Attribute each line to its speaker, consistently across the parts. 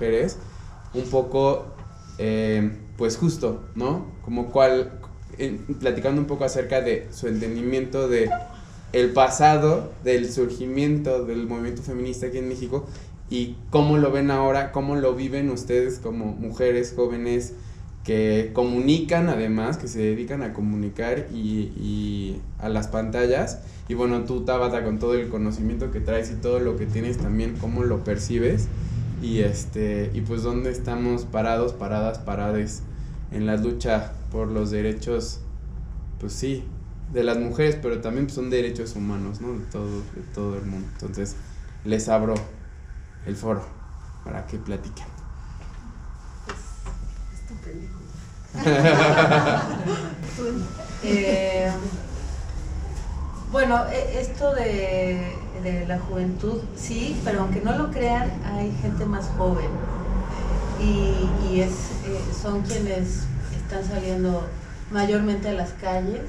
Speaker 1: mujeres, un poco, pues justo, ¿no? Como platicando un poco acerca de su entendimiento de el pasado, del surgimiento del movimiento feminista aquí en México, y cómo lo ven ahora, cómo lo viven ustedes como mujeres jóvenes que comunican, además, que se dedican a comunicar y a las pantallas. Y bueno, tú, Tabata, con todo el conocimiento que traes y todo lo que tienes también, cómo lo percibes, y pues dónde estamos parados, paradas, parades en la lucha por los derechos, pues sí, de las mujeres, pero también son derechos humanos, ¿no? De todo el mundo. Entonces, les abro el foro para que platiquen.
Speaker 2: Bueno, esto de la juventud, sí, pero aunque no lo crean, hay gente más joven y son quienes están saliendo mayormente a las calles.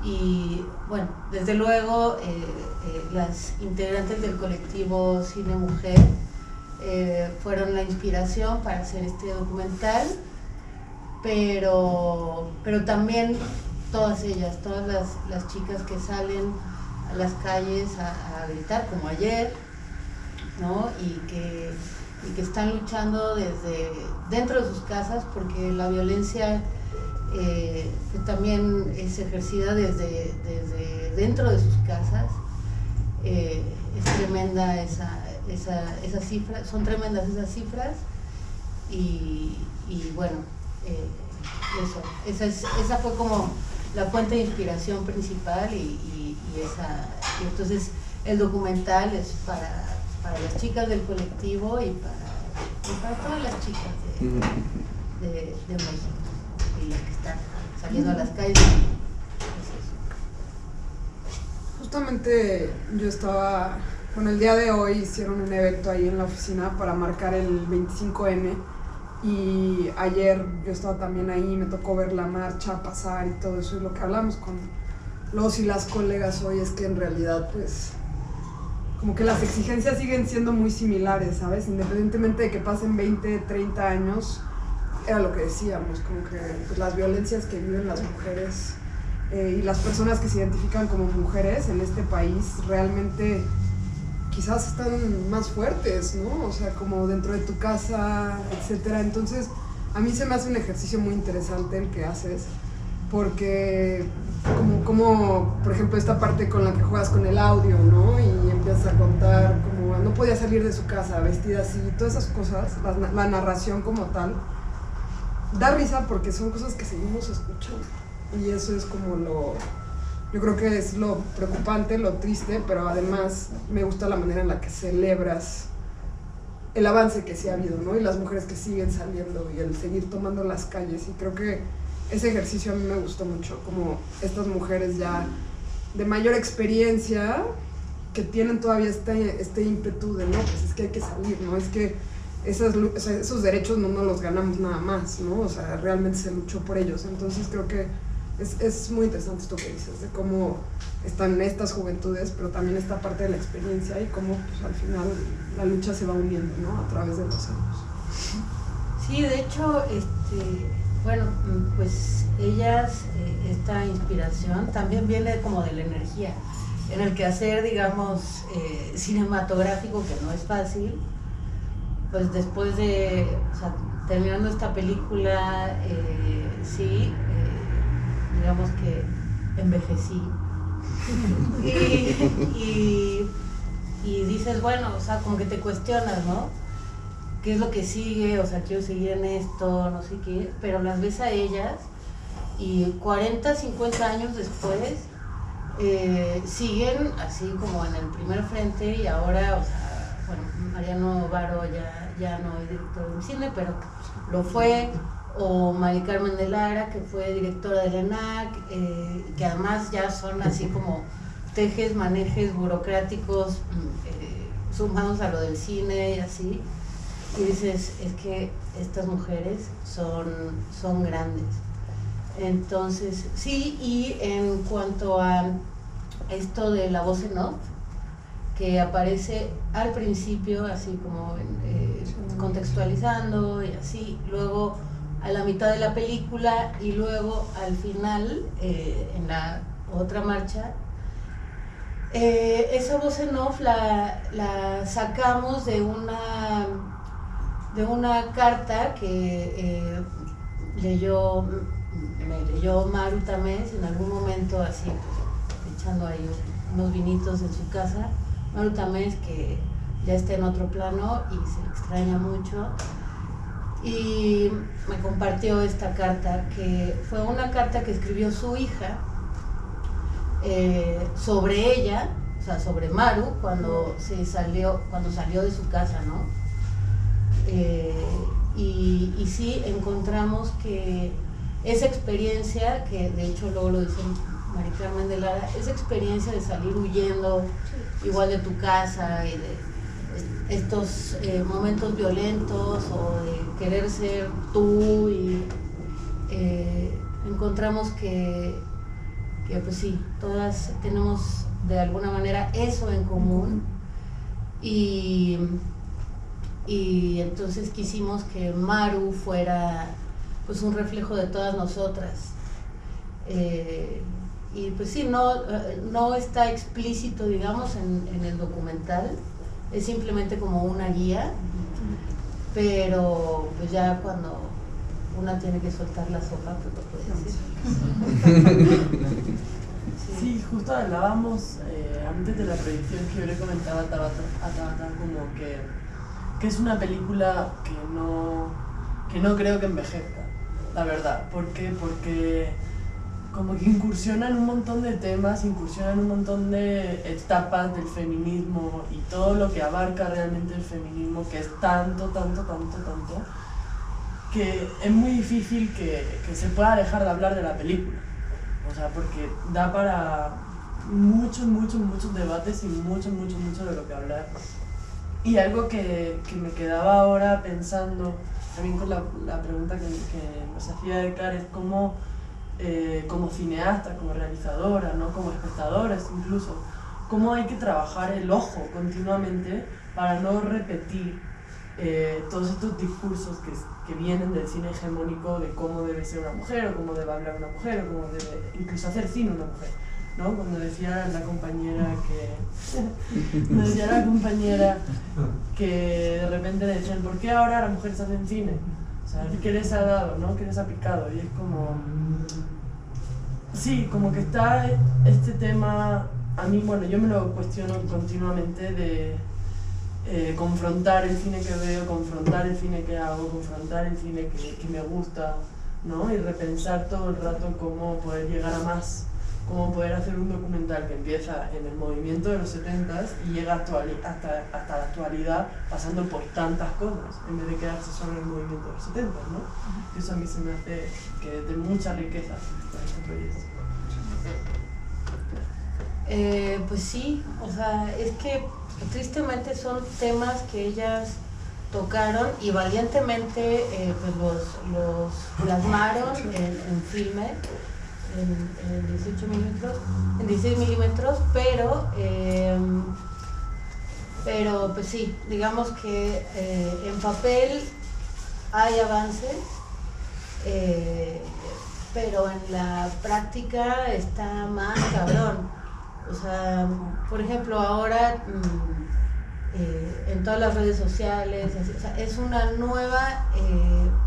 Speaker 2: Y bueno, desde luego las integrantes del colectivo Cine Mujer fueron la inspiración para hacer este documental, pero también todas ellas, todas las chicas que salen a las calles a gritar, como ayer, ¿no? Y que están luchando desde dentro de sus casas, porque la violencia que también es ejercida desde dentro de sus casas. Es tremenda esa cifra, son tremendas esas cifras, y bueno, esa fue como la fuente de inspiración principal, y entonces el documental es para las chicas del colectivo y para todas las chicas de México, y las que están saliendo a las calles.
Speaker 3: Justamente yo estaba, el día de hoy hicieron un evento ahí en la oficina para marcar el 25N, y ayer yo estaba también ahí, me tocó ver la marcha pasar y todo eso, y lo que hablamos con los y las colegas hoy es que en realidad pues como que las exigencias siguen siendo muy similares, ¿sabes? Independientemente de que pasen 20, 30 años, era lo que decíamos, como que pues, las violencias que viven las mujeres y las personas que se identifican como mujeres en este país realmente quizás están más fuertes, ¿no? O sea, como dentro de tu casa, etcétera. Entonces, a mí se me hace un ejercicio muy interesante el que haces, porque como por ejemplo esta parte con la que juegas con el audio, ¿no? Y empiezas a contar como no podía salir de su casa vestida así, todas esas cosas, la narración como tal, da risa porque son cosas que seguimos escuchando, y eso es como yo creo que es lo preocupante, lo triste, pero además me gusta la manera en la que celebras el avance que sí ha habido, ¿no? Y las mujeres que siguen saliendo y el seguir tomando las calles, y creo que ese ejercicio a mí me gustó mucho, como estas mujeres ya de mayor experiencia que tienen todavía este ímpetu de no, pues es que hay que salir, ¿no? Es que esos derechos no nos los ganamos nada más, ¿no? O sea, realmente se luchó por ellos. Entonces creo que es muy interesante esto que dices, de cómo están estas juventudes, pero también esta parte de la experiencia y cómo pues, al final la lucha se va uniendo, ¿no? A través de los años.
Speaker 2: Sí, de hecho, bueno, pues ellas, esta inspiración también viene como de la energía, en el quehacer, digamos, cinematográfico, que no es fácil. Pues después de, o sea, terminando esta película, sí, digamos que envejecí. y dices, bueno, o sea, como que te cuestionas, ¿no? ¿Qué es lo que sigue? O sea, quiero seguir en esto, no sé qué, pero las ves a ellas y 40, 50 años después siguen así como en el primer frente, y ahora, o sea, bueno, Mariano Varo ya no es director de cine, pero lo fue, o Mari Carmen de Lara, que fue directora de la ENAC, que además ya son así como tejes, manejes burocráticos sumados a lo del cine y así, y dices, es que estas mujeres son grandes. Entonces, sí, y en cuanto a esto de la voz en off, que aparece al principio, así como contextualizando y así. Luego a la mitad de la película y luego al final, en la otra marcha, esa voz en off la sacamos de una carta que me leyó Maru Tamés en algún momento, así pues, echando ahí unos vinitos en su casa. Maru Tamés, que ya está en otro plano y se le extraña mucho, y me compartió esta carta, que fue una carta que escribió su hija sobre ella, o sea, sobre Maru, cuando salió de su casa, ¿no? Y sí encontramos que esa experiencia, que de hecho luego lo dice Mari Carmen de Lara, esa experiencia de salir huyendo igual de tu casa y de estos momentos violentos o de querer ser tú, y encontramos que pues sí, todas tenemos de alguna manera eso en común, y entonces quisimos que Maru fuera pues un reflejo de todas nosotras, y pues sí, no está explícito, digamos, en el documental, es simplemente como una guía, pero pues ya cuando una tiene que soltar la sopa, pues lo puede decir.
Speaker 4: Sí, justo hablábamos antes de la proyección, que yo le comentaba a Tabata como que es una película que no creo que envejezca, la verdad. ¿Por qué? Porque como que incursiona en un montón de temas, incursiona en un montón de etapas del feminismo y todo lo que abarca realmente el feminismo, que es tanto, que es muy difícil que se pueda dejar de hablar de la película. O sea, porque da para muchos debates y mucho de lo que hablar. Y algo que me quedaba ahora pensando, también con la pregunta que nos hacía Edgar, es cómo como cineasta, como realizadora, ¿no? Como espectadores incluso, cómo hay que trabajar el ojo continuamente para no repetir todos estos discursos que vienen del cine hegemónico de cómo debe ser una mujer, o cómo debe hablar una mujer, o cómo debe incluso hacer cine una mujer, ¿no? Cuando decía la compañera que de repente le decían, ¿por qué ahora las mujeres hacen cine? O sea, ¿qué les ha dado, no? ¿Qué les ha picado? Y es como... Sí, como que está este tema, a mí, bueno, yo me lo cuestiono continuamente de confrontar el cine que veo, confrontar el cine que hago, confrontar el cine que me gusta, ¿no? Y repensar todo el rato cómo poder llegar a más, cómo poder hacer un documental que empieza en el movimiento de los 70s y llega hasta la actualidad, pasando por tantas cosas, en vez de quedarse solo en el movimiento de los 70s, ¿no? Eso a mí se me hace que es de mucha riqueza para este proyecto.
Speaker 2: Pues sí, o sea, es que tristemente son temas que ellas tocaron y valientemente pues los plasmaron en filme, en 18 milímetros, en 16 milímetros, pero pues sí, digamos que en papel hay avances, pero en la práctica está más cabrón. O sea, por ejemplo, ahora en todas las redes sociales, o sea, es una nueva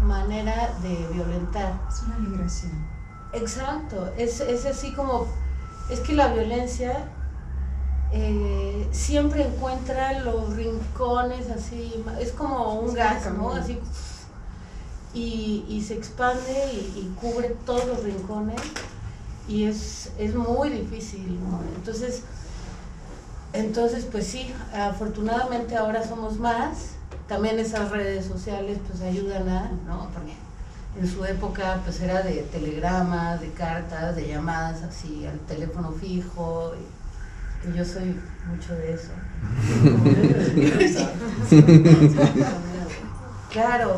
Speaker 2: manera de violentar.
Speaker 5: Es una migración.
Speaker 2: Exacto, es así como, es que la violencia siempre encuentra los rincones así, es como un gas, ¿no? Así, y se expande y cubre todos los rincones. Y es muy difícil, ¿no? Entonces pues sí, afortunadamente ahora somos más, también esas redes sociales pues ayudan ¿no? Porque en su época pues era de telegramas, de cartas, de llamadas así al teléfono fijo, y yo soy mucho de eso. Claro,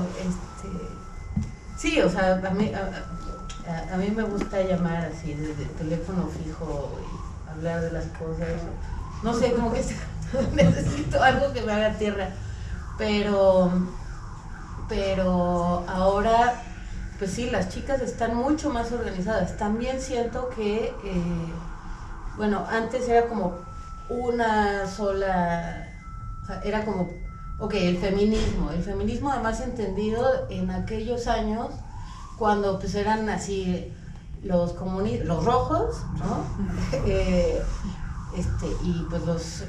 Speaker 2: sí, o sea, a mí me gusta llamar así desde teléfono fijo y hablar de las cosas. No sé, como que necesito algo que me haga tierra. pero ahora, pues sí, las chicas están mucho más organizadas. También siento que, bueno, antes era como una sola, o sea, era como, ok, el feminismo además entendido en aquellos años, cuando pues eran así los rojos, ¿no? Y pues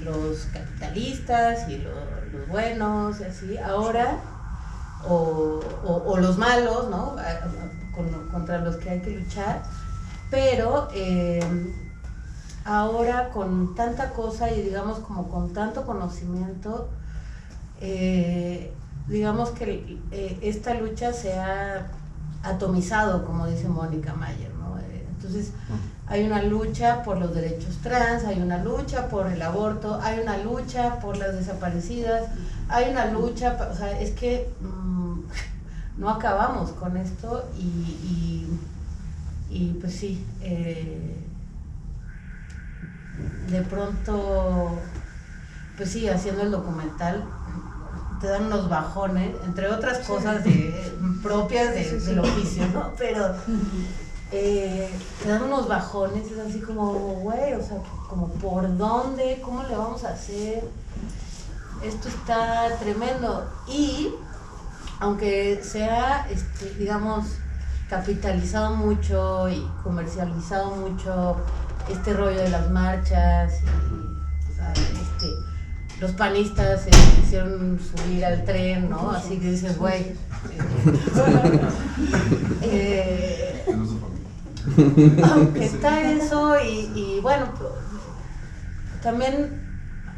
Speaker 2: los capitalistas y los buenos y así. Ahora, o los malos, ¿no? Contra los que hay que luchar, pero ahora con tanta cosa y digamos como con tanto conocimiento, digamos que esta lucha se ha atomizado, como dice Mónica Mayer, ¿no? Entonces hay una lucha por los derechos trans, hay una lucha por el aborto, hay una lucha por las desaparecidas, hay una lucha, o sea, es que no acabamos con esto y pues sí, de pronto, pues sí, haciendo el documental te dan unos bajones, entre otras cosas propias del oficio, ¿no? Pero te dan unos bajones, es así como, güey, o sea, como por dónde, cómo le vamos a hacer, esto está tremendo. Y aunque sea, digamos, capitalizado mucho y comercializado mucho este rollo de las marchas y, o sea, los panistas se quisieron subir al tren, ¿no? Así que dices, güey. Aunque está eso y bueno, también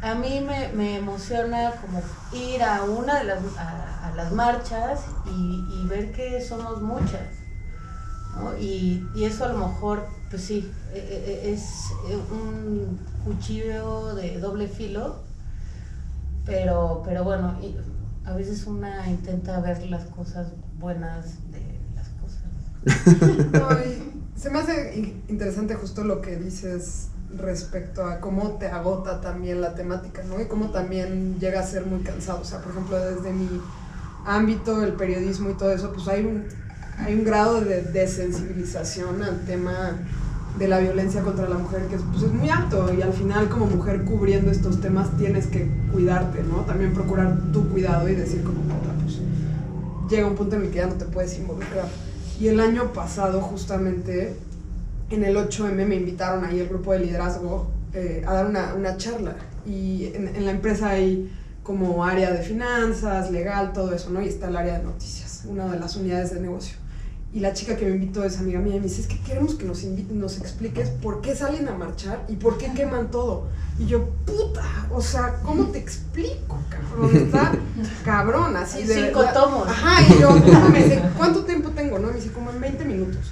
Speaker 2: a mí me emociona como ir a una de a las marchas y ver que somos muchas, ¿no? Y eso a lo mejor, pues sí, es un cuchillo de doble filo. Pero bueno, a veces una intenta ver las cosas buenas de las cosas.
Speaker 3: No, se me hace interesante justo lo que dices respecto a cómo te agota también la temática, ¿no? Y cómo también llega a ser muy cansado. O sea, por ejemplo, desde mi ámbito, el periodismo y todo eso, pues hay un grado de desensibilización al tema de la violencia contra la mujer que pues es muy alto, y al final como mujer cubriendo estos temas tienes que cuidarte, ¿no? También procurar tu cuidado y decir como, pues llega un punto en el que ya no te puedes involucrar. Y el año pasado justamente en el 8M me invitaron ahí el grupo de liderazgo a dar una charla, y en la empresa hay como área de finanzas, legal, todo eso, ¿no? Y está el área de noticias, una de las unidades de negocio. Y la chica que me invitó es amiga mía y me dice, es que queremos que nos expliques por qué salen a marchar y por qué queman todo. Y yo, puta, o sea, ¿cómo te explico, cabrón? Está cabrón, así de
Speaker 2: 5 tomos.
Speaker 3: Ajá, y yo, me dice, ¿cuánto tiempo tengo? ¿No? Me dice, como en 20 minutos.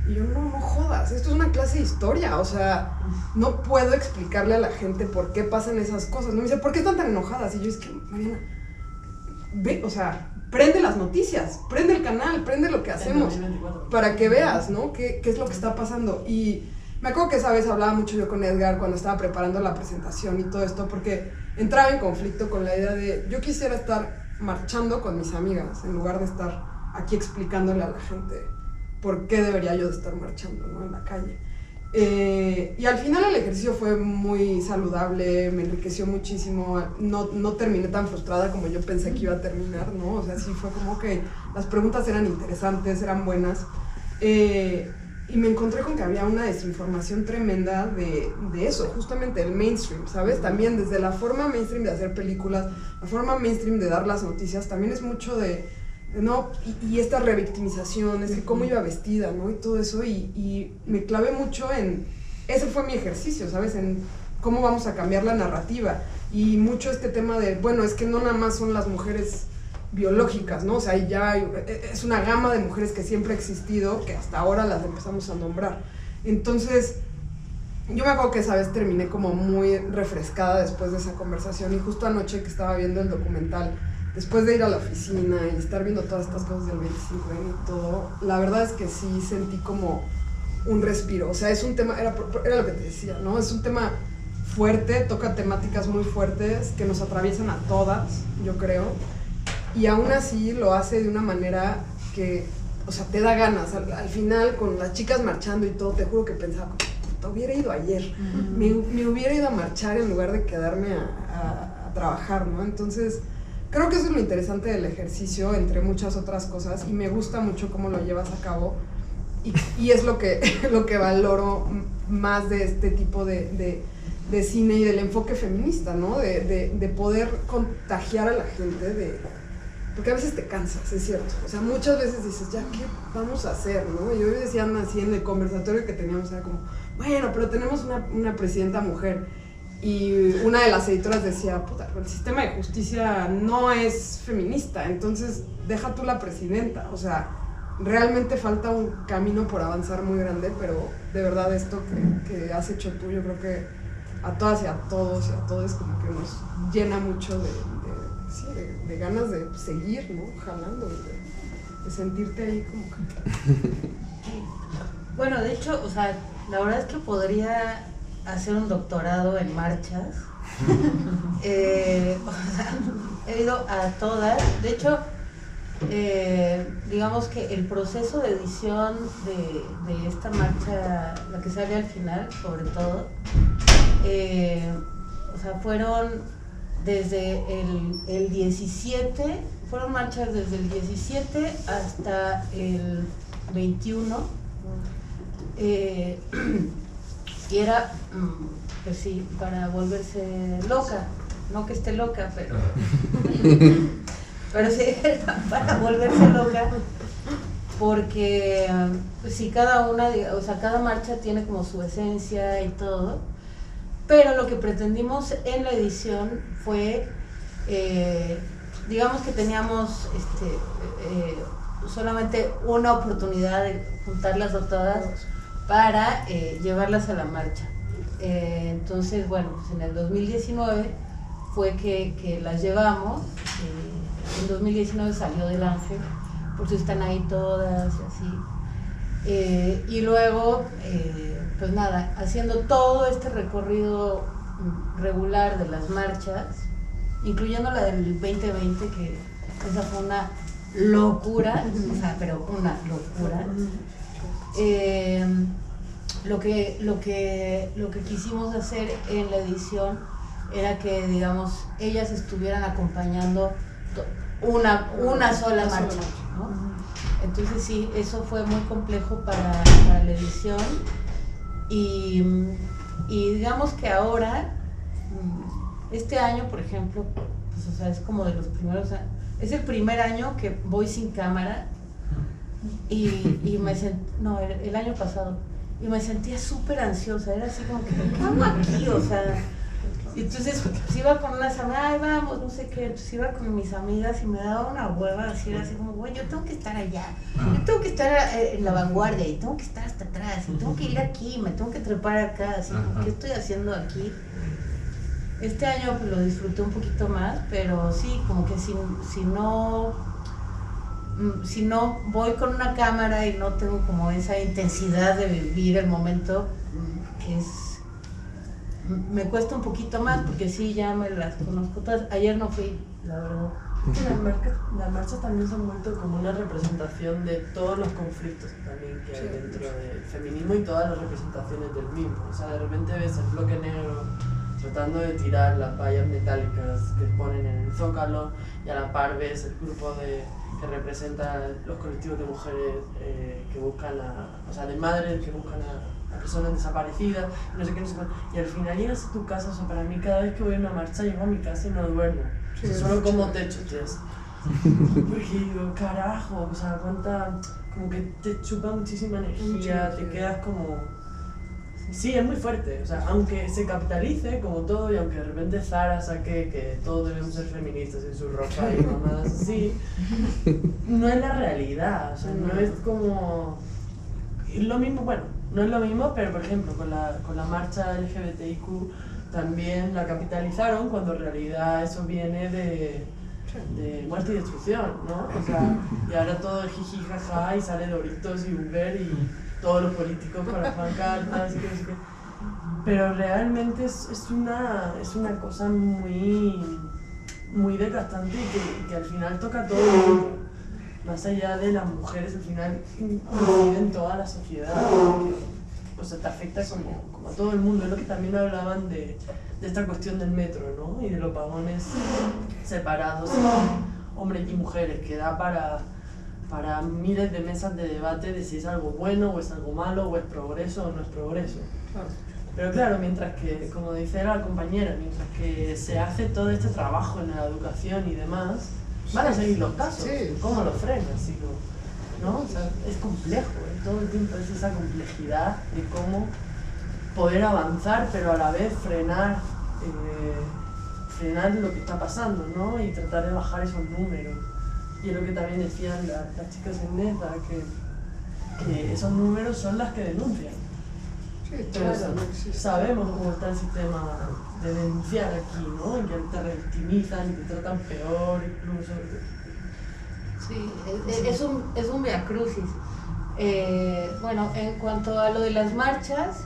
Speaker 3: Y yo, no jodas, esto es una clase de historia, o sea, no puedo explicarle a la gente por qué pasan esas cosas. No me dice, ¿por qué están tan enojadas? Y yo, es que, Mariana, ve, o sea, prende las noticias, prende el canal, prende lo que hacemos para que veas, ¿no? ¿Qué es lo que está pasando? Y me acuerdo que esa vez hablaba mucho yo con Edgar cuando estaba preparando la presentación y todo esto, porque entraba en conflicto con la idea de yo quisiera estar marchando con mis amigas en lugar de estar aquí explicándole a la gente por qué debería yo de estar marchando, ¿no? En la calle. Y al final el ejercicio fue muy saludable, me enriqueció muchísimo, no terminé tan frustrada como yo pensé que iba a terminar, ¿no? O sea, sí fue como que las preguntas eran interesantes, eran buenas, y me encontré con que había una desinformación tremenda de eso, justamente el mainstream, ¿sabes? También desde la forma mainstream de hacer películas, la forma mainstream de dar las noticias, también es mucho de ¿no? Y esta revictimización, es que cómo iba vestida, ¿no? Y todo eso, y me clavé mucho en, ese fue mi ejercicio, ¿sabes? En cómo vamos a cambiar la narrativa, y mucho este tema de, bueno, es que no nada más son las mujeres biológicas, ¿no? O sea, ya es una gama de mujeres que siempre ha existido, que hasta ahora las empezamos a nombrar. Entonces, yo me acuerdo que esa vez terminé como muy refrescada después de esa conversación, y justo anoche que estaba viendo el documental, después de ir a la oficina y estar viendo todas estas cosas del 25N y todo, la verdad es que sí sentí como un respiro. O sea, es un tema, era lo que te decía, ¿no? Es un tema fuerte, toca temáticas muy fuertes que nos atraviesan a todas, yo creo. y aún así lo hace de una manera que, o sea, te da ganas. Al final, con las chicas marchando y todo, te juro que pensaba, puta, hubiera ido ayer, me hubiera ido a marchar en lugar de quedarme a trabajar, ¿no? Entonces, creo que eso es lo interesante del ejercicio, entre muchas otras cosas, y me gusta mucho cómo lo llevas a cabo, y es lo que valoro más de este tipo de cine y del enfoque feminista, ¿no? De poder contagiar a la gente, porque a veces te cansas, es cierto. O sea, muchas veces dices, ya, ¿qué vamos a hacer, no? Yo decía así en el conversatorio que teníamos, era como, bueno, pero tenemos una presidenta mujer. Y una de las editoras decía, puta, el sistema de justicia no es feminista, entonces deja tú la presidenta. O sea, realmente falta un camino por avanzar muy grande, pero de verdad esto que has hecho tú, yo creo que a todas y a todos como que nos llena mucho de ganas de seguir, ¿no? Jalando, de sentirte ahí como que...
Speaker 2: Bueno, de hecho, o sea, la verdad es que podría hacer un doctorado en marchas. O sea, he ido a todas. De hecho, digamos que el proceso de edición de esta marcha, la que sale al final, sobre todo, o sea, fueron desde el 17, fueron marchas desde el 17 hasta el 21, y era, pues sí, para volverse loca, no que esté loca, pero sí, para volverse loca, porque pues sí, cada una, o sea, cada marcha tiene como su esencia y todo, pero lo que pretendimos en la edición fue, digamos que teníamos solamente una oportunidad de juntarlas a todas para llevarlas a la marcha. Entonces, bueno, pues en el 2019 fue que las llevamos. En 2019 salió del Ángel, por eso están ahí todas y así. Y luego, pues nada, haciendo todo este recorrido regular de las marchas, incluyendo la del 2020, que esa fue una locura, o sea, pero una locura. Lo que quisimos hacer en la edición era que, digamos, ellas estuvieran acompañando una sola marcha, ¿no? Entonces sí, eso fue muy complejo para la edición, y digamos que ahora, este año, por ejemplo, pues, o sea, es como de los primeros, es el primer año que voy sin cámara, y me sentí, no, el año pasado, y me sentía súper ansiosa, era así como que, ¿qué hago aquí? O sea, y entonces pues, iba con unas amigas, ay, vamos, no sé qué, entonces iba con mis amigas y me daba una hueva, así, era así como, güey, yo tengo que estar allá, yo tengo que estar en la vanguardia, y tengo que estar hasta atrás, y tengo que ir aquí, me tengo que trepar acá, así, ¿qué estoy haciendo aquí? Este año pues, lo disfruté un poquito más, pero sí, como que si no voy con una cámara y no tengo como esa intensidad de vivir el momento, me cuesta un poquito más, porque sí, ya me las conozco todas. Ayer no fui, la verdad.
Speaker 4: Las marchas también se han vuelto como una representación de todos los conflictos también que hay dentro del feminismo y todas las representaciones del mismo. O sea, de repente ves el bloque negro tratando de tirar las vallas metálicas que ponen en el Zócalo, y a la par ves el grupo que representa los colectivos de mujeres que buscan o sea, de madres que buscan a personas desaparecidas, no sé qué, no sé cuál. Y al final llegas a tu casa, o sea, para mí cada vez que voy a una marcha llego a mi casa y no duermo, o sea, solo como techo tres. Porque digo, carajo, o sea, como que te chupa muchísima energía, te quedas como... Sí, es muy fuerte, o sea, aunque se capitalice como todo, y aunque de repente Zara saque que todos debemos ser feministas en su ropa y mamadas así, no es la realidad, o sea, no es como... Es lo mismo, bueno, no es lo mismo, pero por ejemplo con la marcha LGBTIQ también la capitalizaron, cuando en realidad eso viene de muerte y destrucción, ¿no? O sea, y ahora todo es jiji, jaja, y sale Doritos y Uber y todos los políticos con las pancartas y que no sé qué. Pero realmente es una cosa muy muy desgastante y que al final toca a todo el mundo. Más allá de las mujeres, al final incide en toda la sociedad. O sea, te afecta como a todo el mundo. Es lo que también hablaban de esta cuestión del metro, ¿no? Y de los vagones separados, hombres y mujeres, que da para miles de mesas de debate de si es algo bueno o es algo malo, o es progreso o no es progreso.
Speaker 3: Claro.
Speaker 4: Pero claro, mientras que, como dice la compañera, mientras que se hace todo este trabajo en la educación y demás, van a seguir los casos.
Speaker 3: Sí.
Speaker 4: ¿Cómo lo frenas? ¿No? O sea, es complejo, todo el tiempo es esa complejidad de cómo poder avanzar, pero a la vez frenar lo que está pasando, ¿no? Y tratar de bajar esos números. Y es lo que también decían las chicas en NETA, que esos números son las que denuncian.
Speaker 3: Sí,
Speaker 4: Pero
Speaker 3: claro, no existe.
Speaker 4: sabemos cómo está el sistema de denunciar aquí, ¿no? En que te revictimizan y te tratan peor incluso.
Speaker 2: Sí, es un viacrucis. Bueno, en cuanto a lo de las marchas,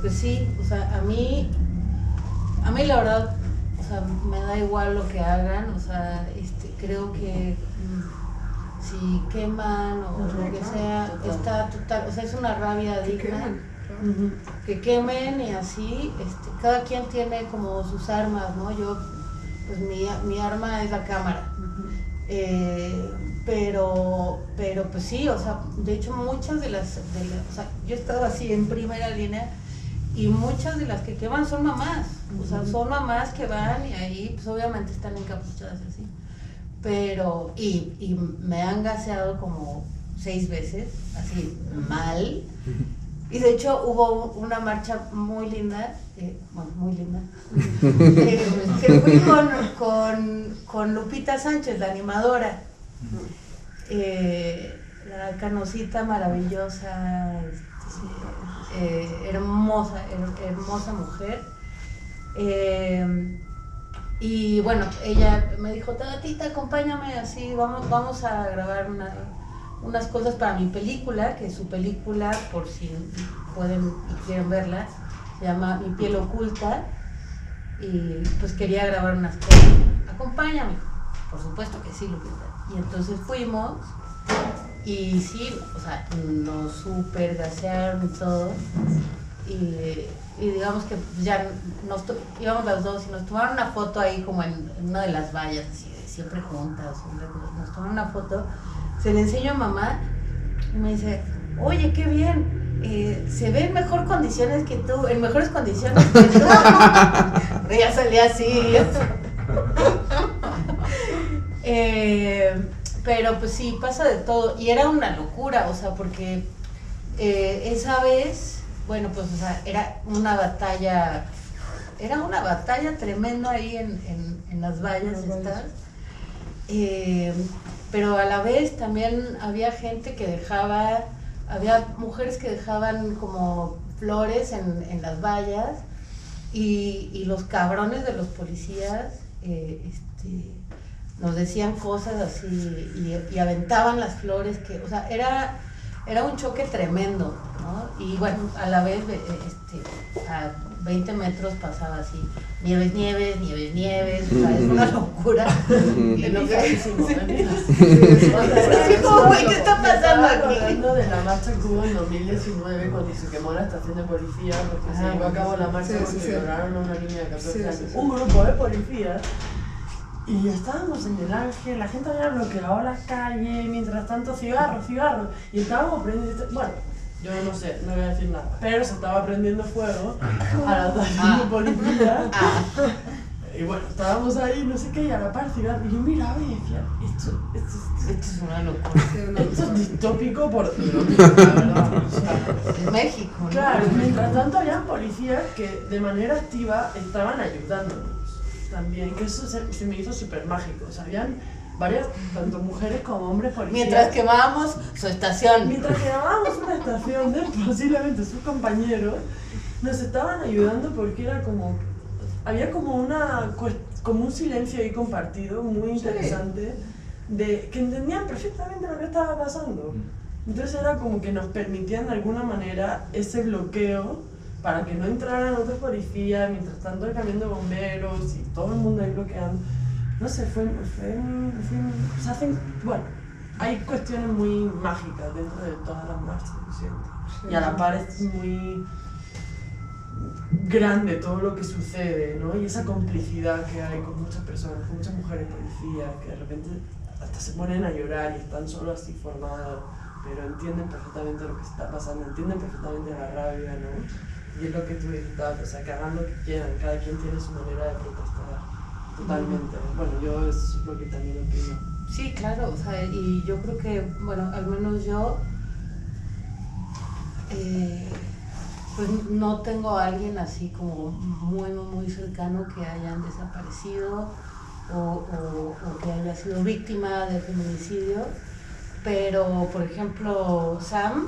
Speaker 2: pues sí, o sea, a mí la verdad, o sea, me da igual lo que hagan, o sea, creo que si queman o lo que sea, está total, o sea, es una rabia
Speaker 3: Que
Speaker 2: digna.
Speaker 3: queman, claro.
Speaker 2: Que quemen y así, cada quien tiene como sus armas, ¿no? Yo, pues mi arma es la cámara. Pero pues sí, o sea, de hecho muchas de las, o sea, yo he estado así en primera línea y muchas de las que queman son mamás, o sea, son mamás que van y ahí pues obviamente están encapuchadas así, pero, y me han gaseado como 6 veces, así, mal, y de hecho hubo una marcha muy linda, bueno, muy linda, que fui con Lupita Sánchez, la animadora, la Canosita maravillosa, hermosa mujer, y bueno, ella me dijo, Tatita, acompáñame, así, vamos a grabar unas cosas para mi película, que su película, por si quieren verla, se llama Mi piel oculta, y pues quería grabar unas cosas. Acompáñame. Por supuesto que sí, Lupita. Y entonces fuimos, y sí, o sea, nos super gasearon y todo, y digamos que ya íbamos las dos y nos tomaron una foto ahí como en una de las vallas, así de siempre juntas, nos tomaron una foto, se le enseño a mamá y me dice, oye, qué bien, se ve en mejores condiciones que tú, pero ya salía así. Pero pues sí, pasa de todo, y era una locura, o sea, porque esa vez, bueno, pues, o sea, era una batalla tremenda ahí en las vallas estas, pero a la vez también había gente que había mujeres que dejaban como flores en las vallas, y los cabrones de los policías, nos decían cosas así y aventaban las flores, o sea, era un choque tremendo, ¿no? Y bueno, a la vez, a 20 metros pasaba así, nieves, o sea, es una locura.
Speaker 4: Es lo que hicimos,
Speaker 2: ¿Qué está pasando aquí?
Speaker 4: Hablando de la marcha que hubo en 2019 cuando se quemó la estación de policía, porque se llevó a cabo la marcha porque violaron a una niña de 14 años. Un grupo de policías. Y estábamos en el Ángel, la gente había bloqueado las calles, mientras tanto cigarros, y estábamos prendiendo, bueno, yo no sé, no voy a decir nada, pero se estaba prendiendo fuego a la estación de policía, y bueno, estábamos ahí, no sé qué, y a la par cigarro, y yo miraba y decía, esto es una locura, esto es distópico por la verdad, o sea,
Speaker 2: en México, ¿no?
Speaker 4: Claro, mientras tanto había policías que de manera activa estaban ayudándonos también, que eso se me hizo súper mágico. O sea, habían varias, tanto mujeres como hombres policías.
Speaker 2: Mientras quemábamos su estación.
Speaker 4: Mientras quemábamos una estación de posiblemente sus compañeros, nos estaban ayudando porque era como, había como un silencio ahí compartido muy interesante, de que entendían perfectamente lo que estaba pasando. Entonces era como que nos permitían de alguna manera ese bloqueo para que no entraran otros policías, mientras tanto el camión de bomberos y todo el mundo ahí bloqueando. No sé, se hacen, bueno, hay cuestiones muy mágicas dentro de todas las marchas, lo siento. Y a la par es muy grande todo lo que sucede, ¿no? Y esa complicidad que hay con muchas personas, con muchas mujeres policías, que de repente hasta se ponen a llorar y están solo así formados, pero entienden perfectamente lo que está pasando, entienden perfectamente la rabia, ¿no? Y es lo que tú dices, o sea, que hagan lo que quieran, cada quien tiene su manera de protestar, totalmente. Bueno, yo es lo que también opino.
Speaker 2: Sí, claro, o sea, y yo creo que, bueno, al menos yo, pues no tengo a alguien así como muy, muy cercano que hayan desaparecido o que haya sido víctima de feminicidio, pero, por ejemplo, Sam,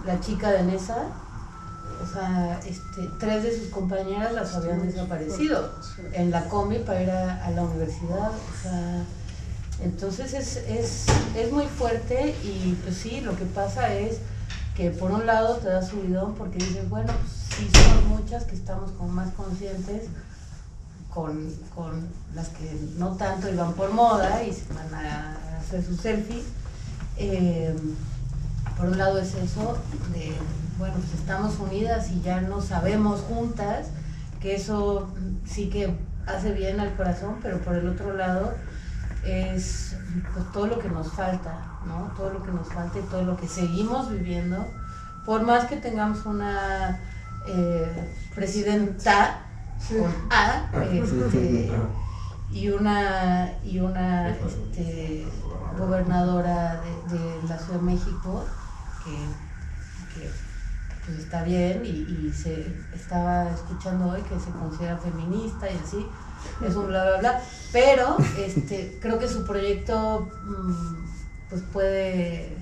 Speaker 2: la chica de Nesa, o sea, 3 de sus compañeras las habían desaparecido en la combi para ir a la universidad, o sea, entonces es muy fuerte y pues sí, lo que pasa es que por un lado te da subidón porque dices, bueno, pues sí son muchas que estamos como más conscientes con las que no tanto iban por moda y se van a hacer sus selfies. Por un lado es eso de, bueno, pues estamos unidas y ya no sabemos juntas, que eso sí que hace bien al corazón, pero por el otro lado es pues todo lo que nos falta, ¿no? Todo lo que nos falta y todo lo que seguimos viviendo, por más que tengamos una presidenta con A y una gobernadora de la Ciudad de México que pues está bien y se estaba escuchando hoy que se considera feminista y así, es un bla bla bla, pero creo que su proyecto pues puede,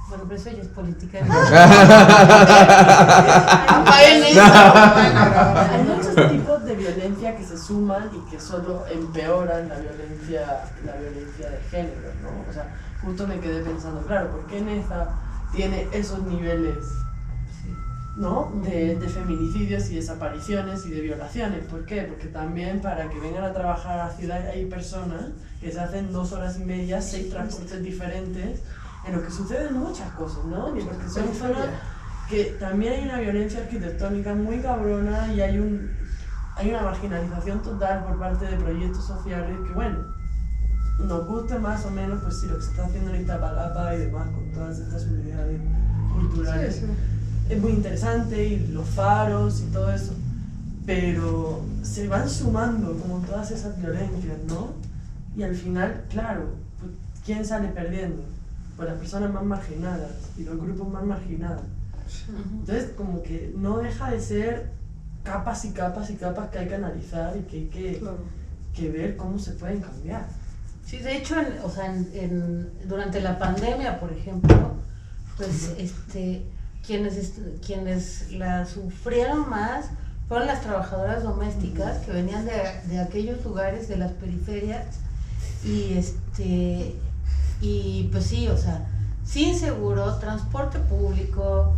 Speaker 2: bueno, pero eso ya es política.
Speaker 4: Hay muchos tipos de violencia que se suman y que solo empeoran la violencia de género, ¿no? O sea, justo me quedé pensando, claro, ¿por qué Neza tiene esos niveles, ¿no? de feminicidios y desapariciones y de violaciones? ¿Por qué? Porque también para que vengan a trabajar a la ciudad hay personas que se hacen 2 horas y media, 6 transportes diferentes, en los que suceden muchas cosas, ¿no? Y porque son zonas que también hay una violencia arquitectónica muy cabrona y hay una marginalización total por parte de proyectos sociales que, bueno, nos guste más o menos, pues sí, lo que se está haciendo en Iztapalapa y demás, con todas estas unidades culturales. Sí, sí. Es muy interesante, y los faros y todo eso, pero se van sumando como todas esas violencias, ¿no? Y al final, claro, pues, ¿quién sale perdiendo? Pues las personas más marginadas y los grupos más marginados. Entonces, como que no deja de ser capas y capas y capas que hay que analizar y que hay que ver cómo se pueden cambiar.
Speaker 2: Sí, de hecho, durante la pandemia, por ejemplo, pues quienes la sufrieron más fueron las trabajadoras domésticas que venían de aquellos lugares, de las periferias, y pues sí, o sea, sin seguro, transporte público,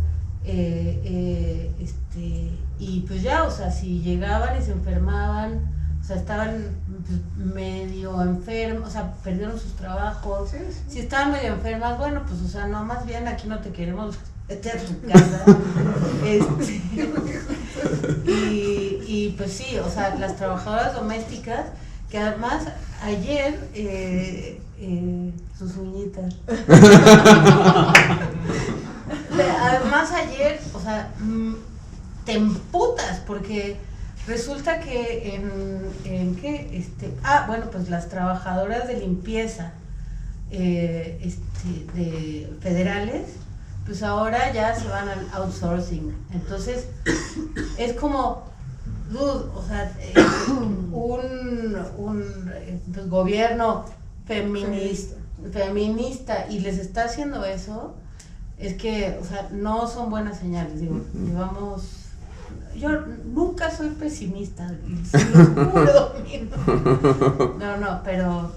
Speaker 2: y pues ya, o sea, si llegaban y se enfermaban, o sea, estaban pues, medio enfermos, o sea, perdieron sus trabajos. Sí. Si estaban medio enfermas, bueno, pues, o sea, no, más bien aquí no te queremos meter a tu casa. Y pues sí, o sea, las trabajadoras domésticas, que además ayer, sus uñitas. Además ayer, o sea, te emputas porque resulta que bueno, pues las trabajadoras de limpieza de federales, pues ahora ya se van al outsourcing. Entonces, es como, dude, o sea, un pues, gobierno feminista y les está haciendo eso, es que, o sea, no son buenas señales, digo, digamos. Yo nunca soy pesimista, se lo juro. No, pero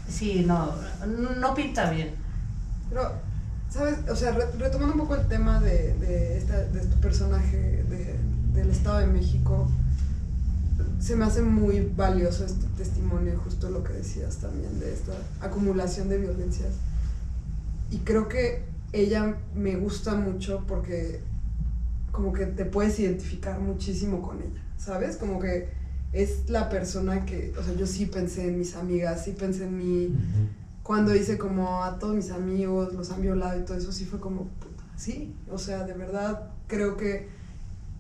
Speaker 2: sí, no pinta bien.
Speaker 3: Pero, ¿sabes? O sea, retomando un poco el tema de este personaje de del Estado de México, se me hace muy valioso este testimonio, justo lo que decías también, de esta acumulación de violencias. Y creo que ella me gusta mucho porque como que te puedes identificar muchísimo con ella, ¿sabes? Como que es la persona que, o sea, yo sí pensé en mis amigas, sí pensé en mí, cuando hice como a todos mis amigos, los han violado y todo eso, sí fue como, puta, sí, o sea, de verdad creo que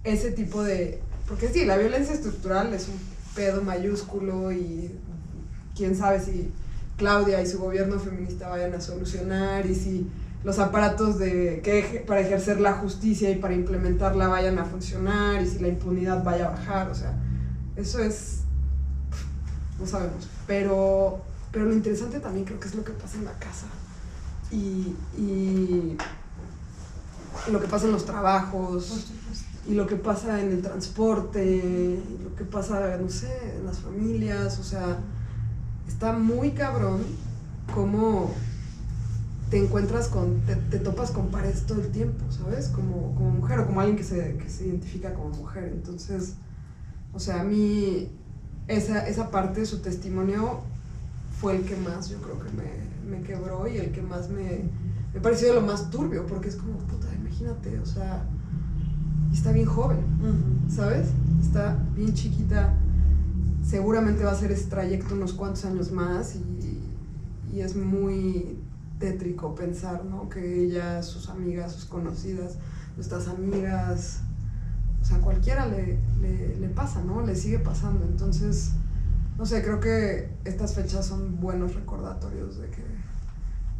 Speaker 3: ese tipo de, porque sí, la violencia estructural es un pedo mayúsculo y quién sabe si Claudia y su gobierno feminista vayan a solucionar y si los aparatos para ejercer la justicia y para implementarla vayan a funcionar y si la impunidad vaya a bajar, o sea, eso es, no sabemos, pero lo interesante también creo que es lo que pasa en la casa y lo que pasa en los trabajos y lo que pasa en el transporte, y lo que pasa, no sé, en las familias, o sea, está muy cabrón cómo te encuentras te topas con paredes todo el tiempo, ¿sabes? Como mujer o como alguien que se identifica como mujer. Entonces, o sea, a mí esa parte de su testimonio fue el que más yo creo que me quebró y el que más me pareció lo más turbio, porque es como, puta, imagínate, o sea, está bien joven, ¿sabes? Está bien chiquita, seguramente va a hacer ese trayecto unos cuantos años más y es muy tétrico pensar, ¿no? Que ella, sus amigas, sus conocidas, nuestras amigas, o sea, cualquiera le pasa, ¿no? Le sigue pasando. Entonces, no sé, creo que estas fechas son buenos recordatorios de que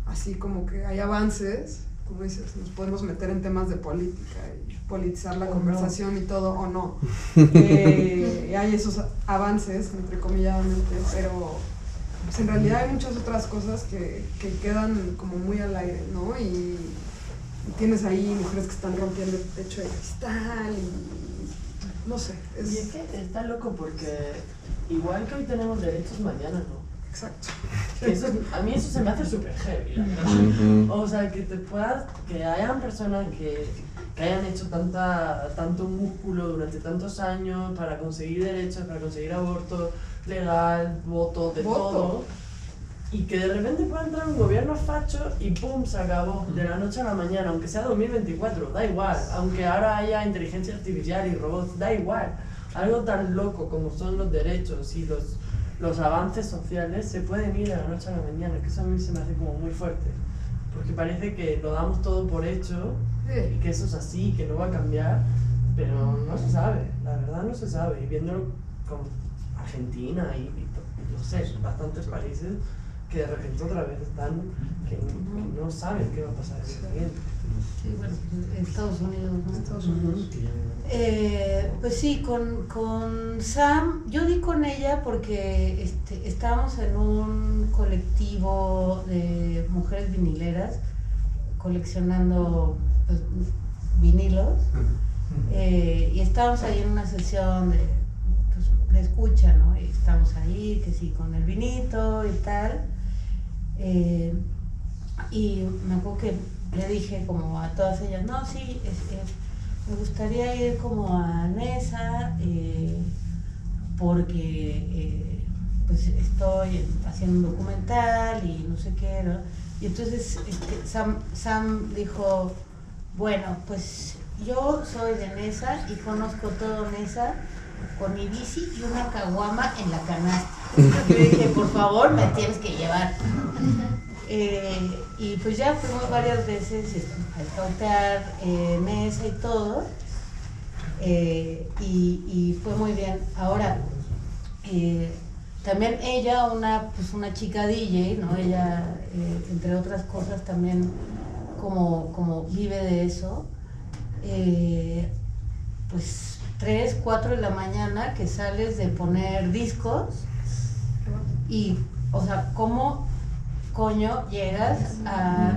Speaker 3: así como que hay avances, como dices, nos podemos meter en temas de política y politizar la conversación y todo, o no. Hay esos avances, entrecomilladamente, pero pues en realidad hay muchas otras cosas que quedan como muy al aire, ¿no? Y tienes ahí mujeres que están rompiendo el techo de cristal y no sé.
Speaker 4: Y es que está loco porque igual que hoy tenemos derechos, mañana no.
Speaker 3: Exacto.
Speaker 4: A mí eso se me hace súper heavy, la verdad. O sea, que hayan personas que hayan hecho tanto músculo durante tantos años para conseguir derechos, para conseguir aborto legal, voto, todo, y que de repente pueda entrar un gobierno facho y pum, se acabó, de la noche a la mañana, aunque sea 2024, da igual, aunque ahora haya inteligencia artificial y robots, da igual. Algo tan loco como son los derechos y los avances sociales se pueden ir de la noche a la mañana, que eso a mí se me hace como muy fuerte, porque parece que lo damos todo por hecho y que eso es así, que no va a cambiar, pero no se sabe, la verdad no se sabe, y viéndolo con Argentina y no sé, bastantes países que de repente otra vez están, que no saben qué va a pasar en el siguiente.
Speaker 2: Sí, bueno, Estados Unidos, ¿no?
Speaker 3: Estados Unidos.
Speaker 2: Pues sí, con Sam, yo di con ella porque estábamos en un colectivo de mujeres vinileras coleccionando pues, vinilos y estábamos ahí en una sesión de escucha, ¿no? Y estábamos ahí, que sí, con el vinito y tal. Y me acuerdo que le dije como a todas ellas, no, sí, me gustaría ir como a Nesa porque pues estoy haciendo un documental y no sé qué, ¿no? Y entonces Sam dijo, bueno, pues yo soy de Nesa y conozco todo Nesa con mi bici y una caguama en la canasta. Yo dije, por favor, me tienes que llevar. Y pues ya fuimos varias veces a escautear Nesa y todo. Y fue muy bien. Ahora, también ella, una chica DJ, ¿no? Ella, entre otras cosas, también como vive de eso, pues 3, 4 de la mañana que sales de poner discos y, o sea, ¿cómo coño llegas a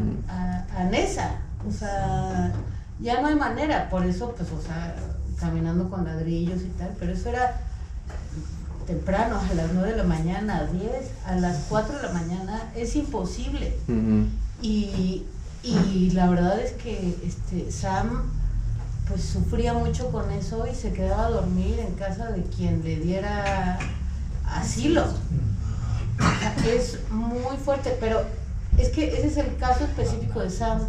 Speaker 2: Nesa? O sea, ya no hay manera, por eso, pues, o sea, caminando con ladrillos y tal, pero eso era temprano, a las 9 de la mañana, a 10, a las 4 de la mañana, es imposible. Y la verdad es que Sam pues sufría mucho con eso y se quedaba a dormir en casa de quien le diera asilo. O sea, es muy fuerte, pero es que ese es el caso específico de Sam.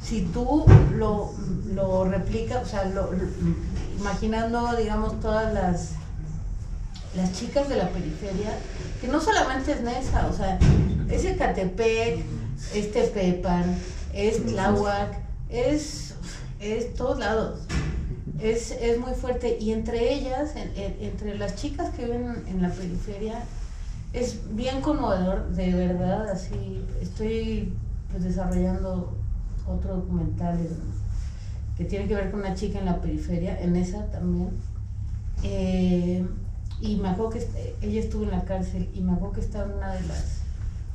Speaker 2: Si tú lo replicas, o sea, imaginando, digamos, todas las chicas de la periferia, que no solamente es Nesa, o sea, es Ecatepec, es Tepepan, es Tláhuac, es todos lados. Es muy fuerte, y entre ellas, entre las chicas que viven en la periferia, es bien conmovedor, de verdad. Así estoy pues desarrollando otro documental que tiene que ver con una chica en la periferia, en esa también, y me acuerdo que ella estuvo en la cárcel, y me acuerdo que estaba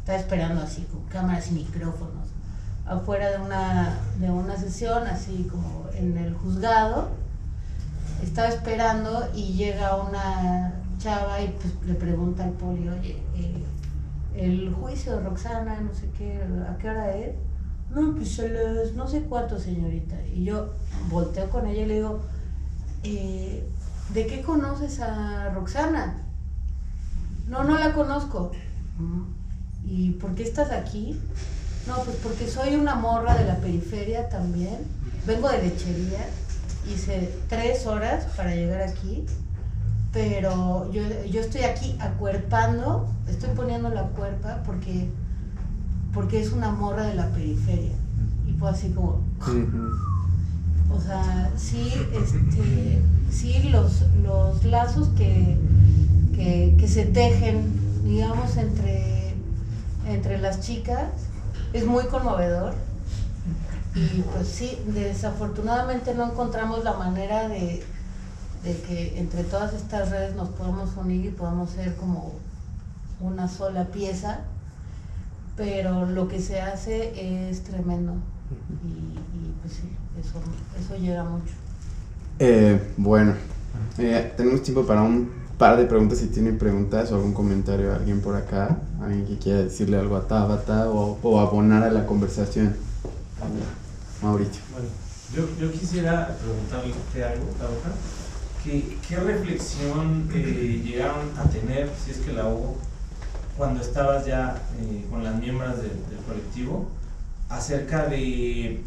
Speaker 2: esperando así con cámaras y micrófonos afuera de una sesión, así como en el juzgado. Estaba esperando y llega una chava y pues le pregunta al poli, oye, el juicio de Roxana, no sé qué, ¿a qué hora es? No, pues a las no sé cuánto, señorita. Y yo volteo con ella y le digo, ¿de qué conoces a Roxana? No la conozco. ¿Y por qué estás aquí? No, pues porque soy una morra de la periferia también, vengo de Lechería, hice 3 horas para llegar aquí, pero yo estoy aquí acuerpando, estoy poniendo la cuerpa porque es una morra de la periferia. Y fue así como... O sea, sí, sí los lazos que se tejen, digamos, entre las chicas, es muy conmovedor. Y pues sí, desafortunadamente no encontramos la manera de que entre todas estas redes nos podamos unir y podamos ser como una sola pieza, pero lo que se hace es tremendo, y pues sí, eso llega mucho.
Speaker 1: Bueno, tenemos tiempo para un par de preguntas. Si tienen preguntas o algún comentario a alguien por acá, alguien que quiera decirle algo a Tabata o abonar a la conversación. Mauricio.
Speaker 5: Bueno, yo quisiera preguntarte algo, Tabata. ¿Qué reflexión llegaron a tener, si es que la hubo, cuando estabas ya con las miembros del colectivo, acerca de...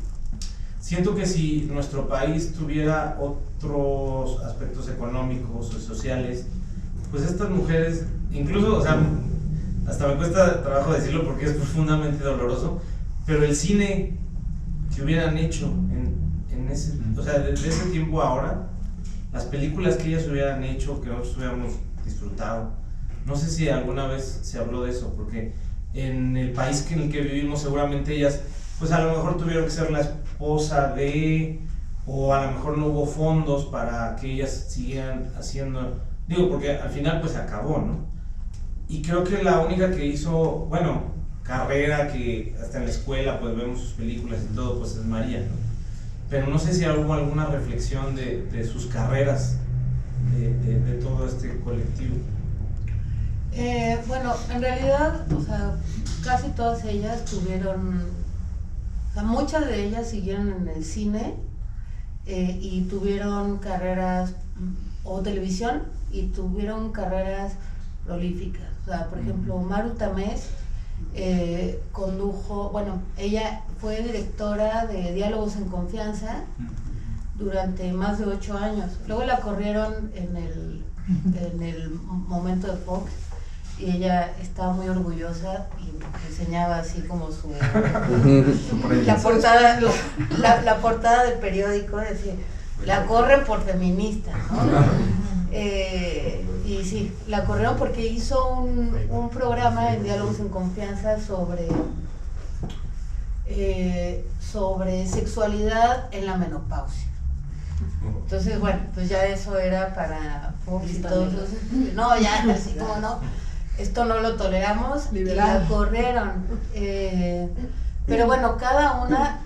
Speaker 5: Siento que si nuestro país tuviera otros aspectos económicos o sociales, pues estas mujeres, incluso, o sea, hasta me cuesta trabajo decirlo porque es profundamente doloroso, pero el cine que hubieran hecho en ese, o sea, desde ese tiempo a ahora, las películas que ellas hubieran hecho, que nosotros hubiéramos disfrutado, no sé si alguna vez se habló de eso, porque en el país en el que vivimos seguramente ellas, pues a lo mejor tuvieron que ser la esposa de, o a lo mejor no hubo fondos para que ellas siguieran haciendo, digo, porque al final pues se acabó, ¿no? Y creo que la única que hizo, bueno, carrera, que hasta en la escuela pues vemos sus películas y todo, pues es María, ¿no? Pero no sé si hubo alguna reflexión de sus carreras, de todo este colectivo.
Speaker 2: Bueno, en realidad, o sea, casi todas ellas tuvieron, o sea, muchas de ellas siguieron en el cine y tuvieron carreras o televisión y tuvieron carreras prolíficas. O sea, por ejemplo, Maru Tamés condujo, bueno, ella fue directora de Diálogos en Confianza durante más de 8 años. Luego la corrieron en el momento de Fox, y ella estaba muy orgullosa y enseñaba así como su la portada del periódico, decía, la corren por feminista, ¿no? Y sí, la corrieron porque hizo un programa en Diálogos en Confianza sobre sexualidad en la menopausia. Entonces, bueno, pues ya eso era para Fox y todo eso. No, ya así como no, esto no lo toleramos, liberal. Y la corrieron. Pero bueno, cada una,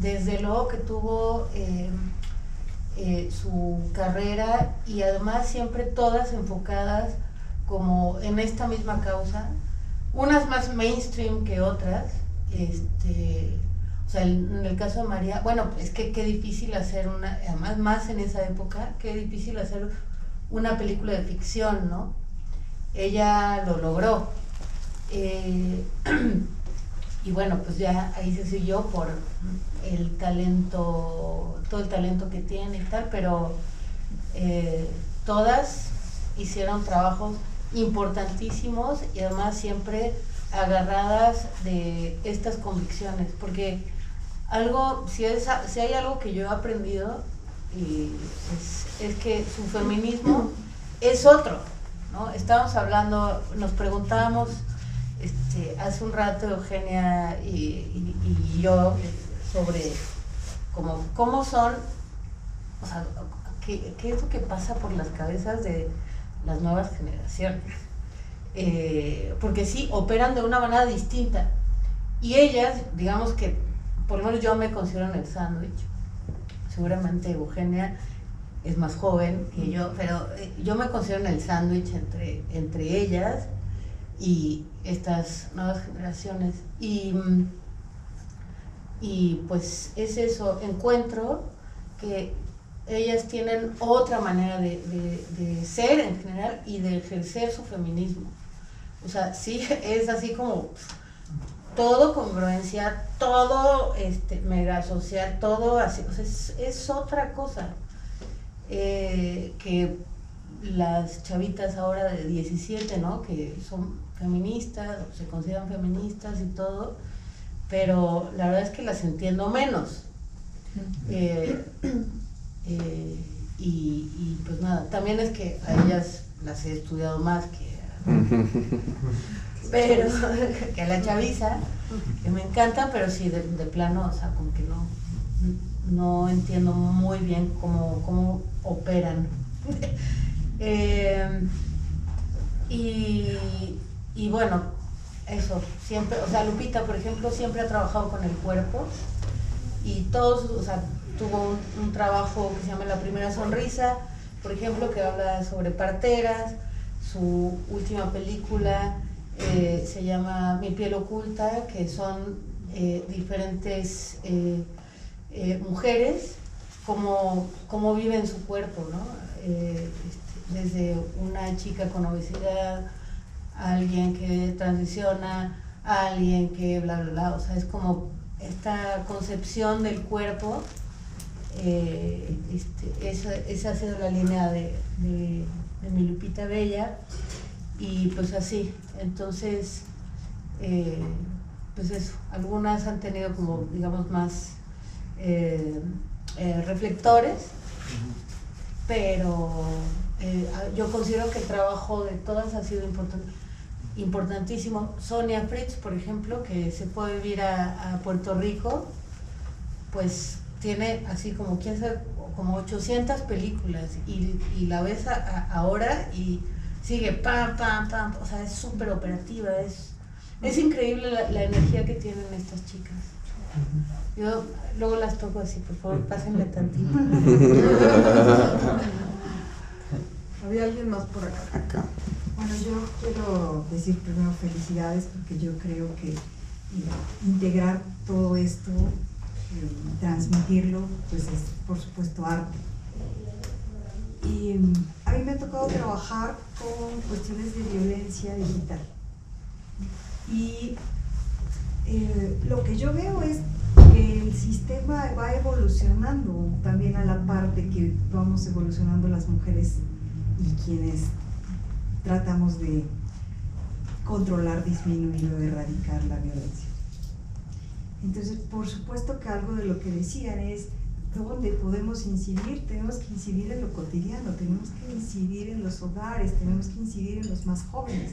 Speaker 2: desde luego que tuvo su carrera, y además siempre todas enfocadas como en esta misma causa, unas más mainstream que otras, O sea, en el caso de María, bueno, es que qué difícil hacer además más en esa época, qué difícil hacer una película de ficción, ¿no? Ella lo logró. Y bueno, pues ya ahí se siguió por el talento, todo el talento que tiene y tal, pero todas hicieron trabajos importantísimos y además siempre agarradas de estas convicciones, porque si hay algo que yo he aprendido es que su feminismo es otro, ¿no? Estábamos hablando, nos preguntábamos hace un rato Eugenia y yo sobre cómo son, o sea, qué es lo que pasa por las cabezas de las nuevas generaciones, porque sí, operan de una manera distinta y ellas, digamos que por lo menos yo me considero en el sándwich, seguramente Eugenia es más joven que yo, pero yo me considero en el sándwich entre ellas y estas nuevas generaciones y pues es eso, encuentro que ellas tienen otra manera de ser en general y de ejercer su feminismo. O sea, sí, es así como todo congruencia, todo mega social, todo así, o sea, es otra cosa que las chavitas ahora de 17, ¿no? Que son feministas, se consideran feministas y todo, pero la verdad es que las entiendo menos. Y pues nada, también es que a ellas las he estudiado más pero que a la chaviza, que me encanta, pero sí de plano, o sea, como que no entiendo muy bien cómo operan. Y bueno, eso, siempre, o sea, Lupita, por ejemplo, siempre ha trabajado con el cuerpo y todos, o sea, tuvo un trabajo que se llama La Primera Sonrisa, por ejemplo, que habla sobre parteras. Su última película se llama Mi piel oculta, que son diferentes mujeres, cómo viven su cuerpo, ¿no? Desde una chica con obesidad, a alguien que transiciona, a alguien que bla, bla, bla. O sea, es como esta concepción del cuerpo. Esa ha sido la línea de mi Lupita Bella, y pues así, entonces pues eso, algunas han tenido como digamos más reflectores, pero yo considero que el trabajo de todas ha sido importantísimo. Sonia Fritz, por ejemplo, que se fue a vivir a Puerto Rico, pues tiene así como, quién sabe, como 800 películas y la ves ahora y sigue pam, pam, pam, o sea, es súper operativa, es increíble la energía que tienen estas chicas. Yo luego las toco así, por favor, pásenle tantito.
Speaker 3: ¿Había alguien más por acá?
Speaker 6: Bueno, yo quiero decir primero felicidades porque yo creo que integrar todo esto, transmitirlo, pues es por supuesto arte. Y a mí me ha tocado trabajar con cuestiones de violencia digital. Y lo que yo veo es que el sistema va evolucionando también a la par de que vamos evolucionando las mujeres y quienes tratamos de controlar, disminuir o erradicar la violencia. Entonces, por supuesto que algo de lo que decían es dónde podemos incidir. Tenemos que incidir en lo cotidiano, tenemos que incidir en los hogares, tenemos que incidir en los más jóvenes.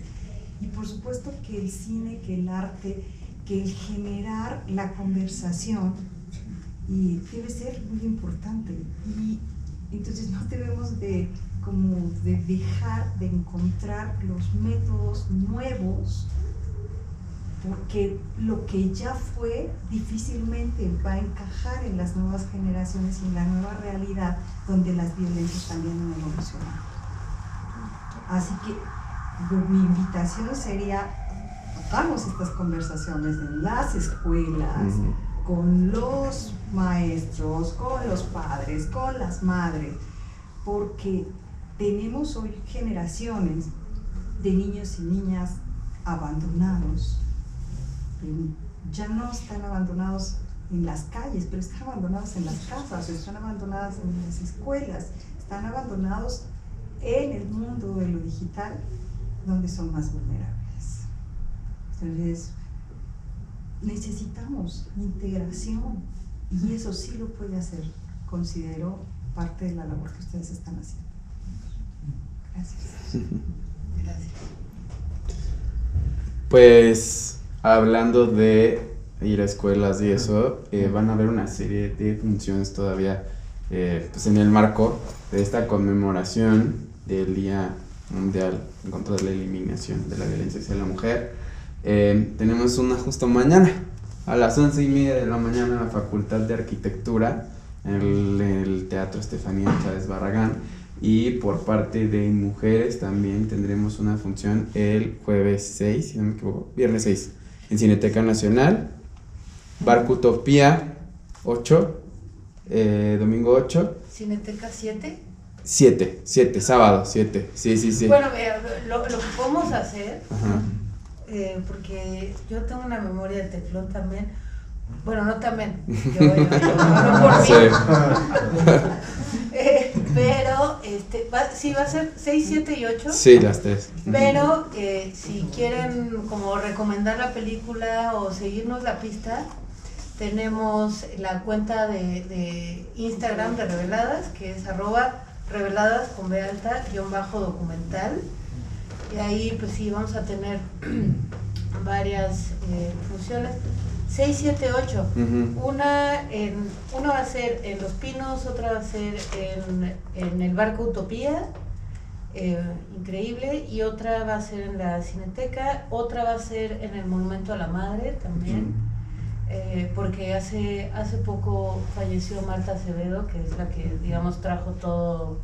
Speaker 6: Y por supuesto que el cine, que el arte, que el generar la conversación y debe ser muy importante. Y entonces no debemos de dejar de encontrar los métodos nuevos, porque lo que ya fue difícilmente va a encajar en las nuevas generaciones y en la nueva realidad donde las violencias también han evolucionado. Así que mi invitación sería, hagamos estas conversaciones en las escuelas, con los maestros, con los padres, con las madres, porque tenemos hoy generaciones de niños y niñas abandonados. Ya no están abandonados en las calles, pero están abandonados en las casas, están abandonados en las escuelas, están abandonados en el mundo de lo digital, donde son más vulnerables. Entonces, necesitamos integración, y eso sí lo puede hacer, considero, parte de la labor que ustedes están haciendo. Gracias.
Speaker 2: Gracias.
Speaker 1: Pues hablando de ir a escuelas y eso, van a haber una serie de funciones todavía pues en el marco de esta conmemoración del Día Mundial en contra de la eliminación de la violencia hacia la mujer. Tenemos una justo mañana a las 11:30 de la mañana en la Facultad de Arquitectura, en el Teatro Estefanía Chávez Barragán, y por parte de mujeres también tendremos una función el jueves 6, si no me equivoco, viernes 6, en Cineteca Nacional, Barco Utopía 8, domingo 8.
Speaker 2: Cineteca 7.
Speaker 1: 7, sábado 7, sí.
Speaker 2: Bueno, lo que podemos hacer,
Speaker 1: Ajá.
Speaker 2: porque yo tengo una memoria de teflón también. Bueno, no también, yo hablo por mí.
Speaker 1: Sí.
Speaker 2: Pero sí va a ser 6, 7 y 8.
Speaker 1: Sí, las 3.
Speaker 2: Pero si quieren como recomendar la película o seguirnos la pista, tenemos la cuenta de Instagram de Reveladas, que es @reveladas con B alta _documental. Y ahí pues sí vamos a tener varias funciones. 6, 7, 8. Una va a ser en Los Pinos, otra va a ser en el Barco Utopía, increíble, y otra va a ser en la Cineteca, otra va a ser en el Monumento a la Madre también, porque hace poco falleció Marta Acevedo, que es la que, digamos, trajo todo,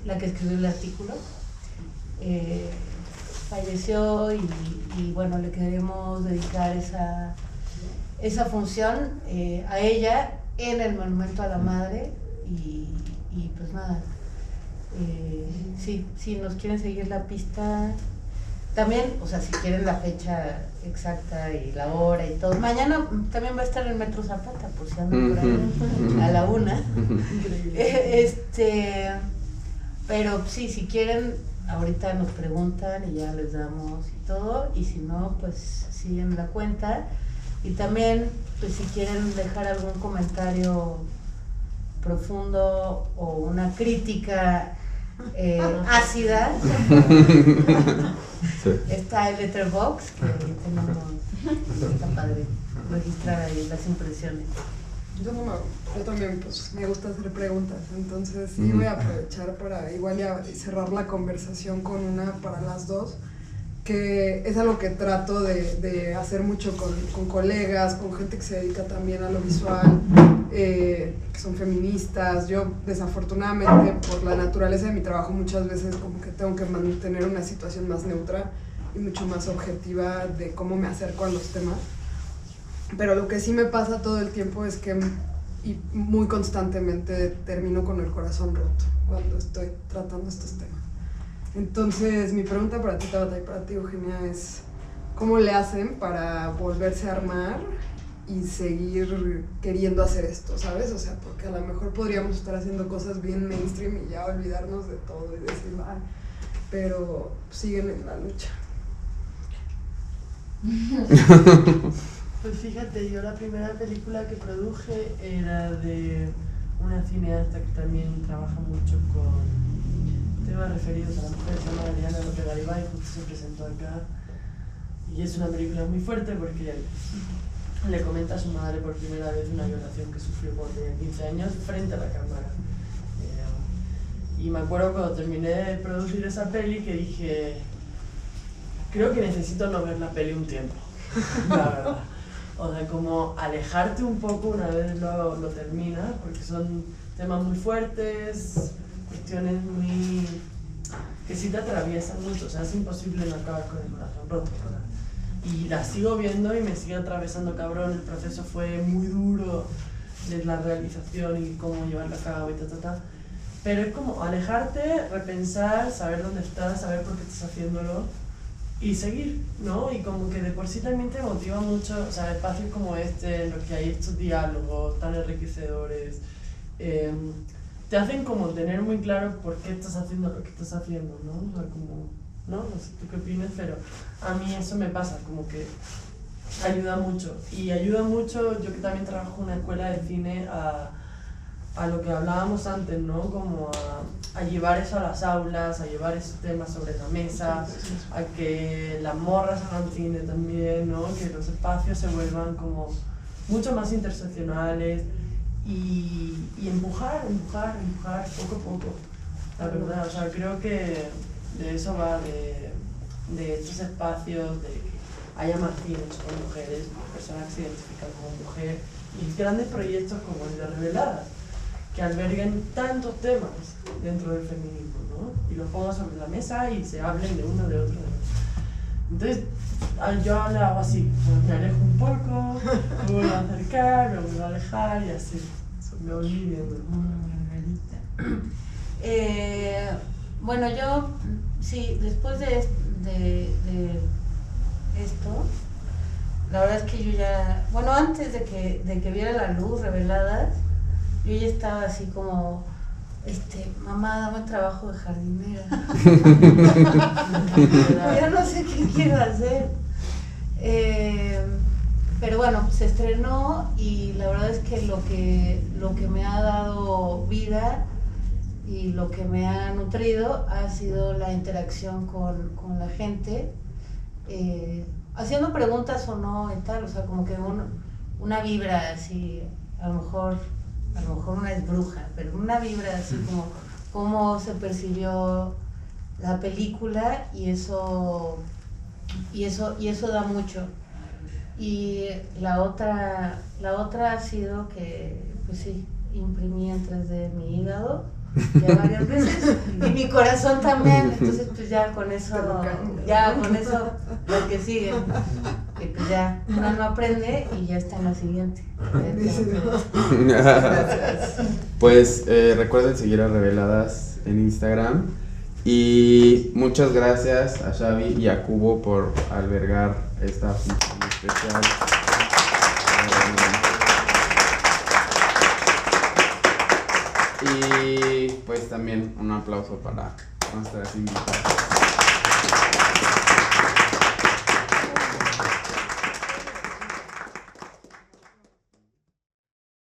Speaker 2: la que escribió el artículo. Falleció y bueno, le queremos dedicar esa función a ella en el Monumento a la Madre y pues nada, sí, si nos quieren seguir la pista también, o sea, si quieren la fecha exacta y la hora y todo. Mañana también va a estar el Metro Zapata, por si andan por ahí, a la 1. Pero sí, si quieren, ahorita nos preguntan y ya les damos y todo, y si no, pues siguen la cuenta. Y también, pues si quieren dejar algún comentario profundo o una crítica ácida,
Speaker 1: Sí.
Speaker 2: está el Letterboxd, que tenemos, está padre registrar ahí las impresiones.
Speaker 3: Yo también pues me gusta hacer preguntas, entonces sí voy a aprovechar para igual ya cerrar la conversación con una para las dos, que es algo que trato de hacer mucho con colegas, con gente que se dedica también a lo visual, que son feministas. Yo desafortunadamente por la naturaleza de mi trabajo muchas veces como que tengo que mantener una situación más neutra y mucho más objetiva de cómo me acerco a los temas. Pero lo que sí me pasa todo el tiempo es que, y muy constantemente, termino con el corazón roto cuando estoy tratando estos temas. Entonces, mi pregunta para ti, Tabata, y para ti, Eugenia, es ¿cómo le hacen para volverse a armar y seguir queriendo hacer esto, ¿sabes? O sea, porque a lo mejor podríamos estar haciendo cosas bien mainstream y ya olvidarnos de todo y decir, vale, pero siguen en la lucha.
Speaker 4: Pues fíjate, yo la primera película que produje era de una cineasta que también trabaja mucho con temas referidos a la mujer, se llama Adriana López Garibay, justo se presentó acá. Y es una película muy fuerte porque le comenta a su madre por primera vez una violación que sufrió cuando tenía 15 años frente a la cámara. Y me acuerdo cuando terminé de producir esa peli que dije, creo que necesito no ver la peli un tiempo, la verdad. O sea, como alejarte un poco una vez lo terminas, porque son temas muy fuertes, cuestiones muy que sí te atraviesan mucho, o sea, es imposible no acabar con el corazón roto, ¿verdad? y la sigo viendo y me sigue atravesando cabrón. El proceso fue muy duro de la realización y cómo llevarlo a cabo y pero es como alejarte, repensar, saber dónde estás, saber por qué estás haciéndolo y seguir, ¿no? Y como que de por sí también te motiva mucho, o sea, espacios como este, en los que hay estos diálogos tan enriquecedores, te hacen como tener muy claro por qué estás haciendo lo que estás haciendo, ¿no? O sea, como, no sé tú qué opinas, pero a mí eso me pasa, como que ayuda mucho. Y ayuda mucho, yo que también trabajo en una escuela de cine, a lo que hablábamos antes, ¿no? Como a llevar eso a las aulas, a llevar esos temas sobre la mesa, a que las morras hagan cine también, ¿no? Que los espacios se vuelvan como mucho más interseccionales y empujar poco a poco, la verdad. O sea, creo que de eso va, de estos espacios, de que haya más cine hecho con mujeres, personas que se identifican como mujer, y grandes proyectos como el de Reveladas, que alberguen tantos temas dentro del feminismo, ¿no? Y los pongan sobre la mesa y se hablen de uno, de otro, de otro. Entonces, yo hago así, me alejo un poco, me vuelvo a acercar, me vuelvo a alejar y así, me voy viviendo.
Speaker 2: Bueno, yo, sí, después de esto, la verdad es que yo ya, bueno, antes de que viera la luz Reveladas, yo ya estaba así como, mamá, dame trabajo de jardinera. Ya no sé qué quiero hacer. Pero bueno, se estrenó y la verdad es que lo que me ha dado vida y lo que me ha nutrido ha sido la interacción con la gente, haciendo preguntas o no y tal, o sea, como que una vibra así, a lo mejor una es bruja, pero una vibra así como cómo se percibió la película y eso da mucho. Y la otra ha sido que, pues sí, imprimí en 3D mi hígado ya varias veces y mi corazón también, entonces pues ya con eso lo que sigue, que pues ya uno no aprende y ya está en la siguiente.
Speaker 1: Pues recuerden seguir a Reveladas en Instagram y muchas gracias a Xavi y a Cubo por albergar esta función especial. Y pues también un aplauso para nuestras invitadas.